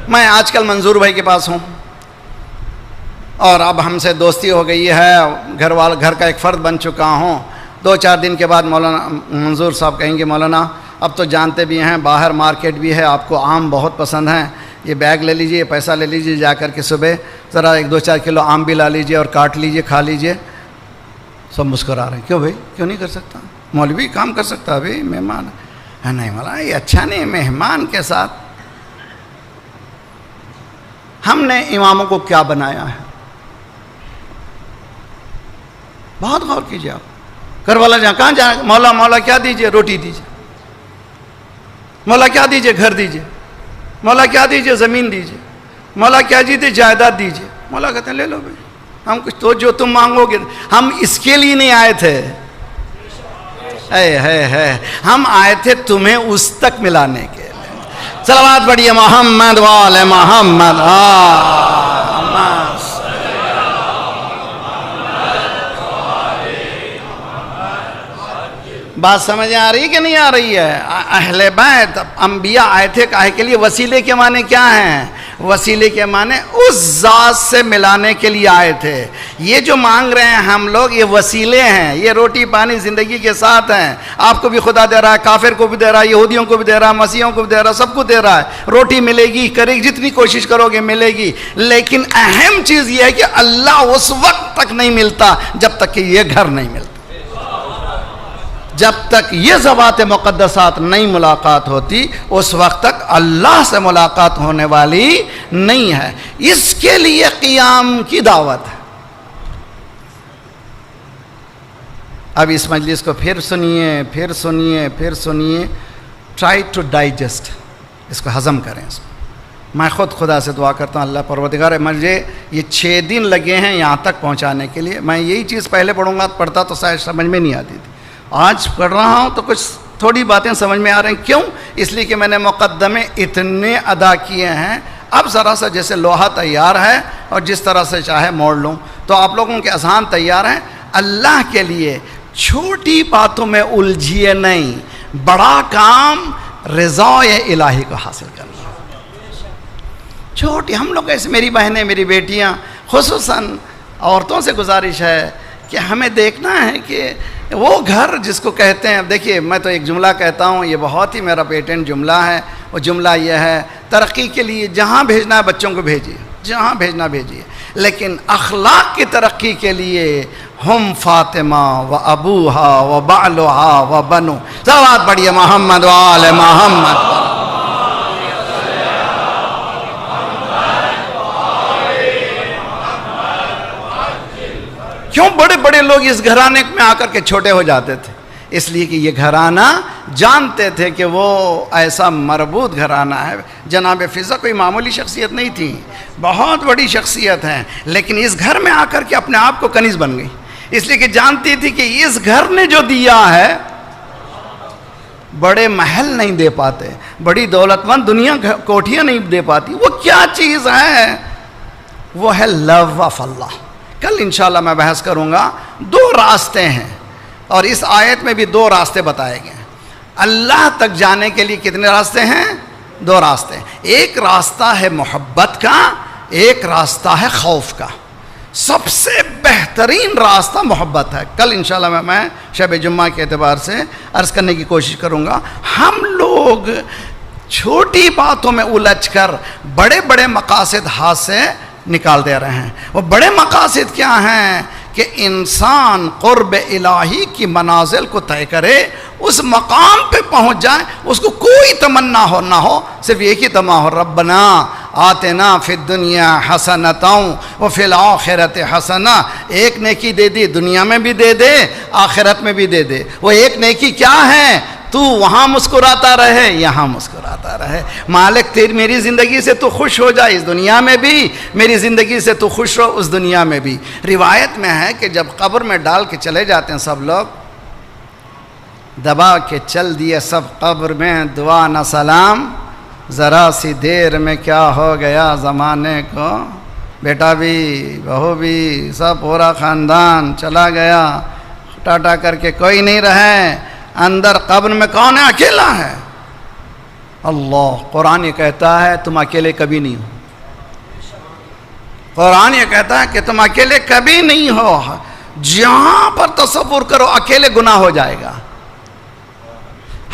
میں آج کل منظور بھائی کے پاس ہوں اور اب ہم سے دوستی ہو گئی ہے، گھر کا ایک فرد بن چکا ہوں۔ 2-4 دن کے بعد مولانا منظور صاحب کہیں گے مولانا اب تو جانتے بھی ہیں باہر مارکیٹ بھی ہے، آپ کو آم بہت پسند ہیں، یہ بیگ لے لیجئے، پیسہ لے لیجئے، جا کر کے صبح ذرا 1-2-4 کلو آم بھی لا لیجئے اور کاٹ لیجئے، کھا لیجئے۔ سب مسکرا رہے ہیں، کیوں بھائی کیوں نہیں کر سکتا؟ مولوی کام کر سکتا ہے بھائی، مہمان ہے۔ نہیں مولانا یہ اچھا نہیں، مہمان کے ساتھ۔ ہم نے اماموں کو کیا بنایا ہے؟ بہت غور کیجئے آپ۔ کربلا جہاں کہاں جانا، مولا کیا دیجئے؟ روٹی دیجئے۔ مولا کیا دیجئے؟ گھر دیجئے۔ مولا کیا دیجئے؟ زمین دیجئے۔ مولا کیا دیجئے؟ جائیداد دیجئے۔ مولا کہتے ہیں لے لو بھائی، ہم کچھ تو جو تم مانگو گے، ہم اس کے لیے نہیں آئے تھے، ہم آئے تھے تمہیں اس تک ملانے کے لیے۔ صلوات پڑھیے محمد وآل محمد۔ بات سمجھ آ رہی کہ نہیں آ رہی ہے؟ اہل بیت انبیاء آئے تھے کاہے کے لیے؟ وسیلے کے معنی کیا ہیں؟ وسیلے کے معنی اس ذات سے ملانے کے لیے آئے تھے۔ یہ جو مانگ رہے ہیں ہم لوگ یہ وسیلے ہیں، یہ روٹی پانی زندگی کے ساتھ ہیں۔ آپ کو بھی خدا دے رہا ہے، کافر کو بھی دے رہا ہے، یہودیوں کو بھی دے رہا ہے، مسیحوں کو بھی دے رہا ہے، سب کو دے رہا ہے۔ روٹی ملے گی، کرے گی، جتنی کوشش کرو گے ملے گی، لیکن اہم چیز یہ ہے کہ اللہ اس وقت تک نہیں ملتا جب تک کہ یہ گھر نہیں ملتا، جب تک یہ ذوات مقدسات نہیں ملاقات ہوتی اس وقت تک اللہ سے ملاقات ہونے والی نہیں ہے۔ اس کے لیے قیام کی دعوت ہے۔ اب اس مجلس کو پھر سنیے، ٹرائی ٹو ڈائجسٹ، اس کو ہضم کریں۔ اس کو میں خود خدا سے دعا کرتا ہوں اللہ پروردگار مجھے یہ 6 دن لگے ہیں یہاں تک پہنچانے کے لیے۔ میں یہی چیز پہلے پڑھتا تو شاید سمجھ میں نہیں آتی تھی، آج پڑھ رہا ہوں تو کچھ تھوڑی باتیں سمجھ میں آ رہی ہیں۔ کیوں؟ اس لیے کہ میں نے مقدمے اتنے ادا کیے ہیں، اب ذرا سا جیسے لوہا تیار ہے اور جس طرح سے چاہے موڑ لوں، تو آپ لوگوں کے اذہان تیار ہیں۔ اللہ کے لیے چھوٹی باتوں میں الجھیے نہیں، بڑا کام رضا الہی کو حاصل کرنا۔ چھوٹی ہم لوگ ایسے، میری بہنیں، میری بیٹیاں، خصوصاً عورتوں سے گزارش ہے کہ ہمیں دیکھنا ہے کہ وہ گھر جس کو کہتے ہیں، دیکھیے میں تو ایک جملہ کہتا ہوں، یہ بہت ہی میرا پیٹنٹ جملہ ہے، وہ جملہ یہ ہے ترقی کے لیے جہاں بھیجنا ہے بچوں کو بھیجیے، جہاں بھیجنا بھیجیے، لیکن اخلاق کی ترقی کے لیے ہم فاطمہ و ابوہا و بعلہا و بنو۔ صلوات پڑھیے محمد وآل محمد۔ کیوں بڑے بڑے لوگ اس گھرانے میں آ کر کے چھوٹے ہو جاتے تھے؟ اس لیے کہ یہ گھرانہ جانتے تھے کہ وہ ایسا مربوط گھرانہ ہے۔ جناب فضہ کوئی معمولی شخصیت نہیں تھی، بہت بڑی شخصیت ہیں، لیکن اس گھر میں آ کر کے اپنے آپ کو کنیز بن گئی، اس لیے کہ جانتی تھی کہ اس گھر نے جو دیا ہے بڑے محل نہیں دے پاتے، بڑی دولت مند دنیا کوٹھیاں نہیں دے پاتی۔ وہ کیا چیز ہے؟ وہ ہے لو آف اللہ۔ کل انشاءاللہ میں بحث کروں گا۔ 2 راستے ہیں اور اس آیت میں بھی 2 راستے بتائے گئے ہیں۔ اللہ تک جانے کے لیے کتنے راستے ہیں؟ 2 راستے ہیں۔ ایک راستہ ہے محبت کا، ایک راستہ ہے خوف کا۔ سب سے بہترین راستہ محبت ہے۔ کل انشاءاللہ میں شب جمعہ کے اعتبار سے عرض کرنے کی کوشش کروں گا۔ ہم لوگ چھوٹی باتوں میں الجھ کر بڑے بڑے مقاصد ہاتھ سے نکال دے رہے ہیں۔ وہ بڑے مقاصد کیا ہیں؟ کہ انسان قرب الہی کی منازل کو طے کرے، اس مقام پہ پہنچ جائے، اس کو کوئی تمنا نہ ہو، صرف ایک ہی تمنا ہو، ربنا آتنا فی الدنیا حسنۃ وفی الآخرۃ حسنہ۔ ایک نیکی دے دی، دنیا میں بھی دے دے، آخرت میں بھی دے دے۔ وہ ایک نیکی کیا ہے؟ تو وہاں مسکراتا رہے، یہاں مسکراتا رہے۔ مالک تیری میری زندگی سے تو خوش ہو جائے، اس دنیا میں بھی میری زندگی سے تو خوش ہو، اس دنیا میں بھی۔ روایت میں ہے کہ جب قبر میں ڈال کے چلے جاتے ہیں سب لوگ، دبا کے چل دیے سب قبر میں، دعا نہ سلام، ذرا سی دیر میں کیا ہو گیا زمانے کو، بیٹا بھی بہو بھی سب پورا خاندان چلا گیا، ٹاٹا کر کے کوئی نہیں رہے۔ اندر قبر میں کون ہے؟ اکیلا ہے۔ اللہ قرآن یہ کہتا ہے تم اکیلے کبھی نہیں ہو. قرآن یہ کہتا ہے کہ تم اکیلے کبھی نہیں ہو. جہاں پر تصور کرو اکیلے گناہ ہو جائے گا.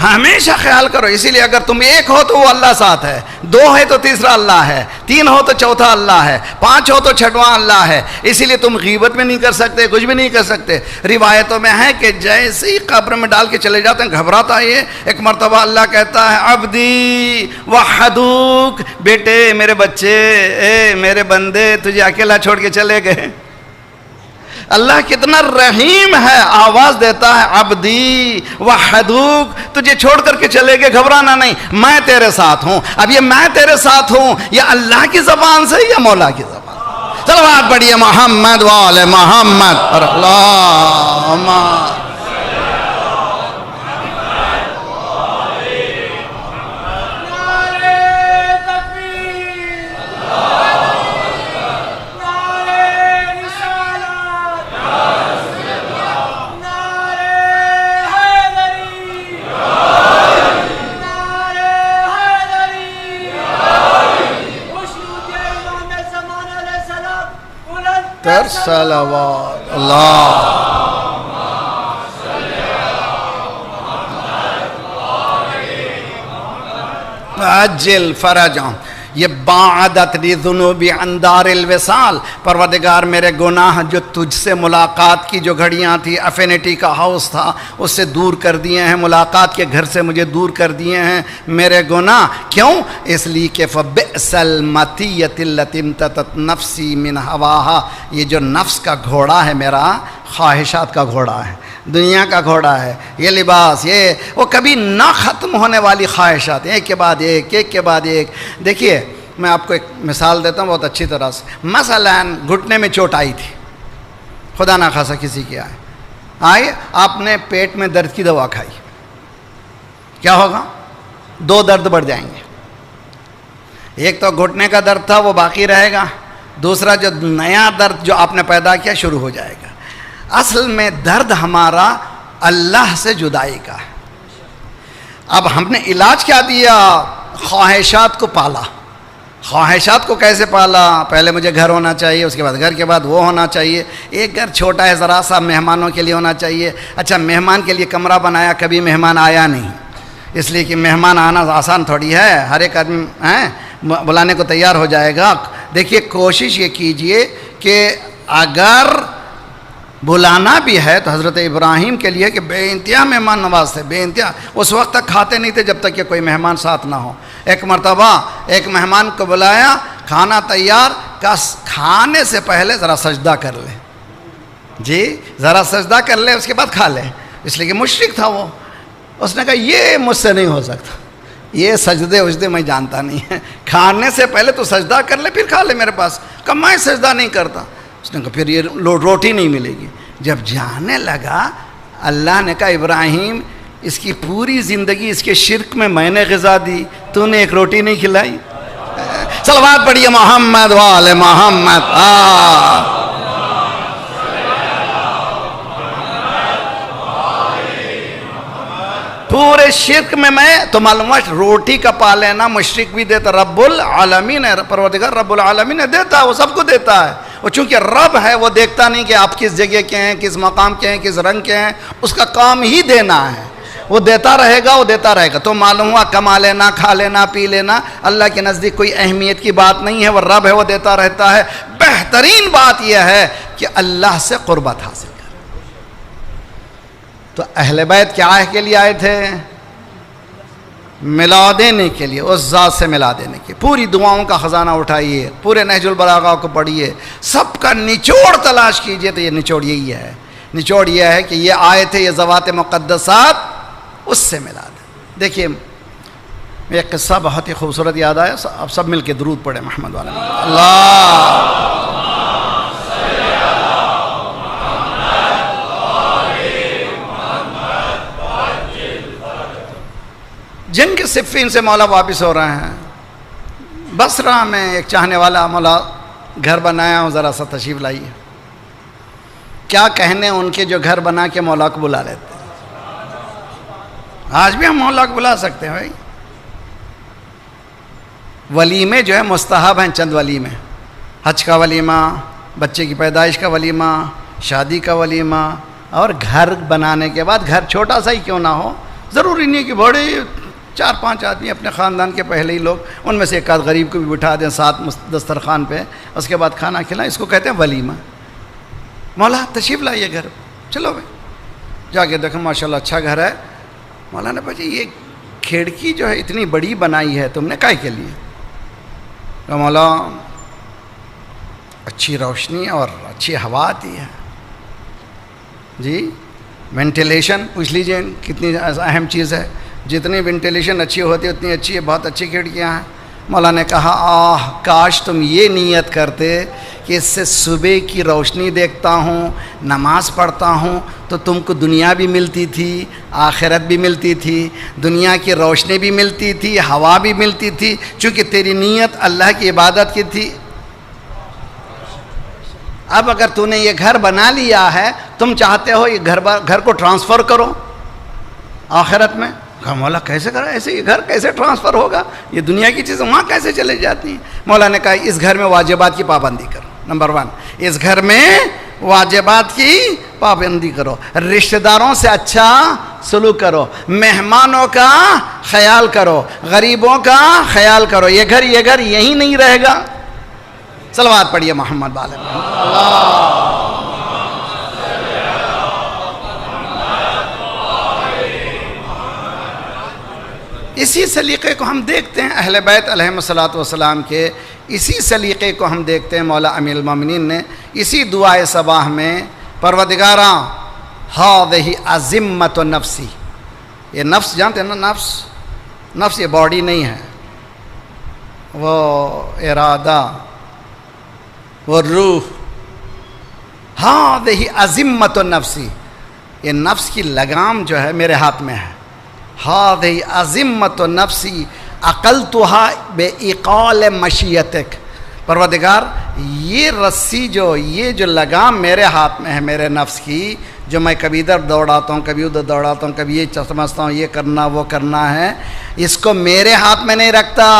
ہمیشہ خیال کرو. اسی لیے اگر تم ایک ہو تو وہ اللہ ساتھ ہے, دو ہے تو تیسرا اللہ ہے, تین ہو تو چوتھا اللہ ہے, پانچ ہو تو چھٹواں اللہ ہے. اسی لیے تم غیبت میں نہیں کر سکتے, کچھ بھی نہیں کر سکتے. روایتوں میں ہے کہ جیسے ہی قبر میں ڈال کے چلے جاتے ہیں گھبراتا ہے. ایک مرتبہ اللہ کہتا ہے عبدی وحدوک, بیٹے میرے بچے, اے میرے بندے تجھے اکیلا چھوڑ کے چلے گئے. اللہ کتنا رحیم ہے, آواز دیتا ہے عبدی وحدوک, تجھے چھوڑ کر کے چلے گئے, گھبرانا نہیں, میں تیرے ساتھ ہوں. اب یہ میں تیرے ساتھ ہوں یا اللہ کی زبان سے یا مولا کی زبان. صلوات پڑھیے محمد وآل محمد اور اللہم. صلوات اللہ. عجل فرجا. یہ باعدت لی ذنوبی عن دار الوصال, پروردگار میرے گناہ جو تجھ سے ملاقات کی جو گھڑیاں تھی, افینٹی کا ہاؤس تھا, اس سے دور کر دیے ہیں, ملاقات کے گھر سے مجھے دور کر دیے ہیں میرے گناہ. کیوں؟ اس لیے کہ فبئس المطیۃ التی امتطت نفسی من ہواہا, یہ جو نفس کا گھوڑا ہے میرا, خواہشات کا گھوڑا ہے, دنیا کا گھوڑا ہے, یہ لباس, یہ وہ کبھی نہ ختم ہونے والی خواہشات, ایک کے بعد ایک, ایک کے بعد ایک. دیکھیے میں آپ کو ایک مثال دیتا ہوں بہت اچھی طرح سے. مثلاً گھٹنے میں چوٹ آئی تھی, خدا نہ خاصا کسی کی آئے, آپ نے پیٹ میں درد کی دوا کھائی, کیا ہوگا؟ دو درد بڑھ جائیں گے. ایک تو گھٹنے کا درد تھا وہ باقی رہے گا, دوسرا جو نیا درد جو آپ نے پیدا کیا شروع ہو جائے گا. اصل میں درد ہمارا اللہ سے جدائی کا ہے. اب ہم نے علاج کیا دیا؟ خواہشات کو پالا. خواہشات کو کیسے پالا؟ پہلے مجھے گھر ہونا چاہیے, اس کے بعد گھر کے بعد وہ ہونا چاہیے, ایک گھر چھوٹا ہے ذرا سا, مہمانوں کے لیے ہونا چاہیے. اچھا مہمان کے لیے کمرہ بنایا, کبھی مہمان آیا نہیں, اس لیے کہ مہمان آنا آسان تھوڑی ہے, ہر ایک آدمی بلانے کو تیار ہو جائے گا. دیکھیے کوشش یہ کیجئے کہ اگر بلانا بھی ہے تو حضرت ابراہیم کے لیے کہ بے انتہا مہمان نواز تھے, بے انتہا. اس وقت تک کھاتے نہیں تھے جب تک کہ کوئی مہمان ساتھ نہ ہو. ایک مرتبہ ایک مہمان کو بلایا, کھانا تیار, کھانے سے پہلے ذرا سجدہ کر لے, جی ذرا سجدہ کر لے, اس کے بعد کھا لے. اس لیے کہ مشرک تھا وہ. اس نے کہا یہ مجھ سے نہیں ہو سکتا, یہ سجدے وجدے میں جانتا نہیں ہے, کھانے سے پہلے تو سجدہ کر لے پھر کھا لے میرے پاس. کہا میں سجدہ نہیں کرتا. اس نے کہا پھر یہ روٹی نہیں ملے گی. جب جانے لگا, اللہ نے کہا ابراہیم اس کی پوری زندگی اس کے شرک میں نے غذا دی, تو نے ایک روٹی نہیں کھلائی. صلوات پڑھیے محمد وآل محمد. پورے شرک میں تو معلوم ہے روٹی کا پا لینا مشرک بھی دیتا, رب العالمین ہے, پروردگار رب العالمین ہے, دیتا ہے, وہ سب کو دیتا ہے. وہ چونکہ رب ہے وہ دیکھتا نہیں کہ آپ کس جگہ کے ہیں, کس مقام کے ہیں, کس رنگ کے ہیں, اس کا کام ہی دینا ہے, وہ دیتا رہے گا, وہ دیتا رہے گا. تو معلوم ہوا کما لینا, کھا لینا, پی لینا اللہ کے نزدیک کوئی اہمیت کی بات نہیں ہے, وہ رب ہے, وہ دیتا رہتا ہے. بہترین بات یہ ہے کہ اللہ سے قربت حاصل کر. تو اہل بیت کیا کے لیے آئے تھے؟ ملا دینے کے لیے, اس ذات سے ملا دینے کے. پوری دعاؤں کا خزانہ اٹھائیے, پورے نہج البلاغہ کو پڑھیے, سب کا نچوڑ تلاش کیجئے. تو یہ نچوڑ یہی ہے, نچوڑ یہ ہے کہ یہ آئے تھے, یہ ذوات مقدسات, اس سے ملا دیں. دیکھیے ایک قصہ بہت ہی خوبصورت یاد آیا, اب سب مل کے درود پڑھیں محمد والا. اللہ جنگ صفین سے مولا واپس ہو رہے ہیں. بصرہ میں ایک چاہنے والا, مولا گھر بنایا ہوں, ذرا سا تشریف لائیے. کیا کہنے ان کے جو گھر بنا کے مولا کو بلا لیتے ہیں. آج بھی ہم مولا کو بلا سکتے ہیں بھائی, ولیمے جو ہے مستحب ہیں، چند ولیمے، حج کا ولیمہ، بچے کی پیدائش کا ولیمہ، شادی کا ولیمہ، اور گھر بنانے کے بعد، گھر چھوٹا سا ہی کیوں نہ ہو، ضروری نہیں کہ بڑے 4-5 آدمی اپنے خاندان کے پہلے ہی لوگ، ان میں سے ایک آدھ غریب کو بھی بٹھا دیں ساتھ دسترخوان پہ، اس کے بعد کھانا کھلائیں، اس کو کہتے ہیں ولیمہ۔ مولا تشریف لائیے گھر، چلو بھائی، جا کے دیکھو ماشاءاللہ اچھا گھر ہے۔ مولا نے پوچھا یہ کھڑکی جو ہے اتنی بڑی بنائی ہے تم نے کائے کے لیے؟ کہ مولا اچھی روشنی اور اچھی ہوا آتی ہے۔ جی وینٹیلیشن پوچھ لیجئے کتنی اہم چیز ہے، جتنی وینٹیلیشن اچھی ہوتی ہے اتنی اچھی ہے، بہت اچھی کھڑکیاں ہیں۔ مولا نے کہا کاش تم یہ نیت کرتے کہ اس سے صبح کی روشنی دیکھتا ہوں، نماز پڑھتا ہوں تو تم کو دنیا بھی ملتی تھی، آخرت بھی ملتی تھی، دنیا کی روشنی بھی ملتی تھی، ہوا بھی ملتی تھی، چونکہ تیری نیت اللہ کی عبادت کی تھی۔ اب اگر تو نے یہ گھر بنا لیا ہے، تم چاہتے ہو یہ گھر کو ٹرانسفر کرو آخرت میں؟ کہا مولا کیسے کرا، ایسے یہ گھر کیسے ٹرانسفر ہوگا، یہ دنیا کی چیزیں وہاں کیسے چلے جاتی ہیں؟ مولا نے کہا اس گھر میں واجبات کی پابندی کرو، نمبر 1 اس گھر میں واجبات کی پابندی کرو، رشتہ داروں سے اچھا سلوک کرو، مہمانوں کا خیال کرو، غریبوں کا خیال کرو، یہ گھر یہی نہیں رہے گا۔ صلوات پڑھیے محمد والے اسی سلیقے کو ہم دیکھتے ہیں اہل بیت علیہم الصلوۃ والسلام کے، اسی سلیقے کو ہم دیکھتے ہیں مولا امیر المومنین نے اسی دعائے صباح میں، پروردگاراں ہذہ عظمت نفسی، یہ نفس جانتے ہیں نا، نفس یہ باڈی نہیں ہے، وہ ارادہ، وہ روح، ہذہ عظمت نفسی، یہ نفس کی لگام جو ہے میرے ہاتھ میں ہے، ہذہ عظمت نفسی عقلتها بإقال مشیتک، پروردگار یہ رسی یہ جو لگام میرے ہاتھ میں ہے میرے نفس کی، جو میں کبھی ادھر دوڑاتا ہوں کبھی ادھر دوڑاتا ہوں کبھی یہ سمجھتا ہوں یہ کرنا وہ کرنا ہے، اس کو میرے ہاتھ میں نہیں رکھتا۔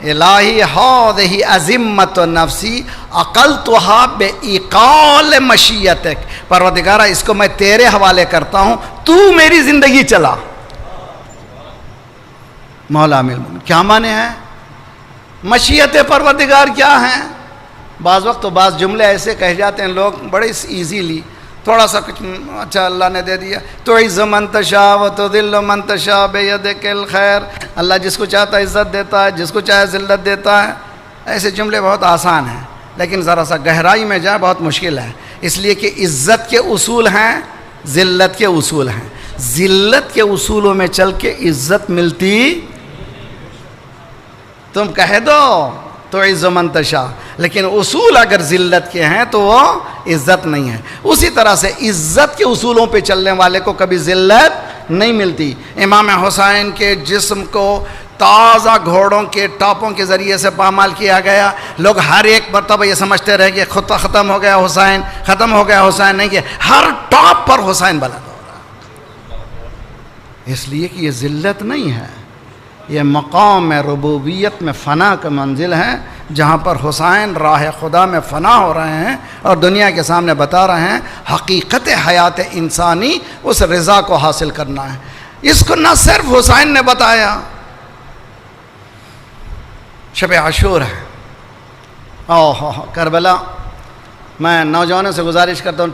الہی ہذہ عظمت نفسی عقلتها بإقال مشیتک، پروردگارہ اس کو میں تیرے حوالے کرتا ہوں، تو میری زندگی چلا۔ مولا امیر المومنین کیا معنی ہے؟ مشیت پروردگار کیا ہیں؟ بعض وقت تو بعض جملے ایسے کہہ جاتے ہیں لوگ بڑے ایزیلی، تھوڑا سا کچھ اچھا اللہ نے دے دیا، تعز من تشاء و تذل من تشاء بیدک الخیر، اللہ جس کو چاہتا ہے عزت دیتا ہے، جس کو چاہے ذلت دیتا ہے۔ ایسے جملے بہت آسان ہیں لیکن ذرا سا گہرائی میں جائے بہت مشکل ہے، اس لیے کہ عزت کے اصول ہیں، ذلت کے اصول ہیں، ذلت کے اصولوں میں چل کے عزت ملتی، تم کہہ دو تو عز من تشاء، لیکن اصول اگر ذلت کے ہیں تو وہ عزت نہیں ہے۔ اسی طرح سے عزت کے اصولوں پہ چلنے والے کو کبھی ذلت نہیں ملتی۔ امام حسین کے جسم کو تازہ گھوڑوں کے ٹاپوں کے ذریعے سے پامال کیا گیا، لوگ ہر ایک مرتبہ یہ سمجھتے رہے کہ خود ختم ہو گیا حسین، ختم ہو گیا حسین، نہیں کہ ہر ٹاپ پر حسین بلند ہو رہا، اس لیے کہ یہ ذلت نہیں ہے، یہ مقام ربوبیت میں فنا کا منزل ہے، جہاں پر حسین راہ خدا میں فنا ہو رہے ہیں اور دنیا کے سامنے بتا رہے ہیں حقیقت حیات انسانی اس رضا کو حاصل کرنا ہے۔ اس کو نہ صرف حسین نے بتایا، شب عاشور ہے، کربلا، میں نوجوانوں سے گزارش کرتا ہوں